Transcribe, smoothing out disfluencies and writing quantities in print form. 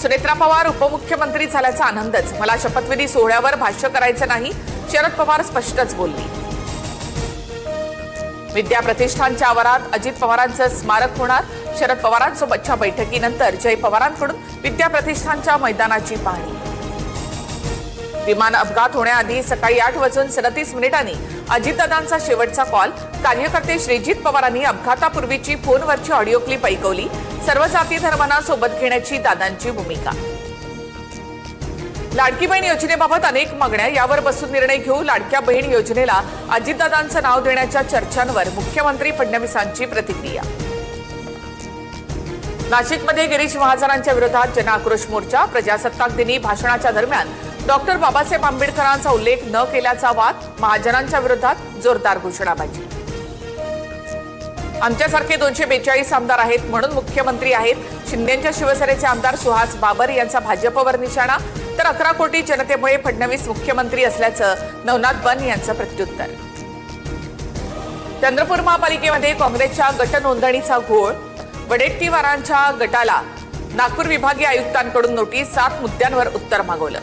सुनेत्रा पवार उपमुख्यमंत्री झाल्याचा आनंदच, मला शपथविधी सोहळ्यावर भाष्य करायचं नाही, शरद पवार स्पष्टच बोलली. विद्या प्रतिष्ठानच्या आवारात अजित पवारांचं स्मारक होणार. शरद पवारांसोबतच्या बैठकीनंतर जय पवारांकडून विद्या प्रतिष्ठानच्या मैदानाची पाहणी. विमान अपघात होण्याआधी सकाळी 8:37 अजितदादांचा शेवटचा कॉल. कार्यकर्ते श्रीजित पवारांनी अपघातापूर्वीची फोनवरची ऑडिओ क्लिप ऐकवली. सर्व जाती धर्मांना सोबत घेण्याची दादांची भूमिका. लाडकी बहीण योजनेबाबत अनेक मागण्या, यावर बसून निर्णय घेऊ. लाडक्या बहीण योजनेला अजितदादांचं नाव देण्याच्या चर्चांवर मुख्यमंत्री फडणवीसांची प्रतिक्रिया. नाशिकमध्ये गिरीश महाजनांच्या विरोधात जनआक्रोश मोर्चा. प्रजासत्ताक दिनी भाषणाच्या दरम्यान डॉक्टर बाबासाहेब आंबेडकरांचा उल्लेख न केल्याचा वाद. महाजनांच्या विरोधात जोरदार घोषणाबाजी. आमच्यासारखे 242 आमदार आहेत म्हणून मुख्यमंत्री आहेत. शिंदेच्या शिवसेनेचे आमदार सुहास बाबर यांचा भाजपवर निशाणा. तर 11 कोटी जनतेमुळे फडणवीस मुख्यमंत्री असल्याचं नवनाथ बन यांचं प्रत्युत्तर. चंद्रपूर महापालिकेमध्ये काँग्रेसच्या गट नोंदणीचा घोळ. वडेट्टीवारांच्या गटाला नागपूर विभागीय आयुक्तांकडून नोटीस. 7 मुद्द्यांवर उत्तर मागवलं.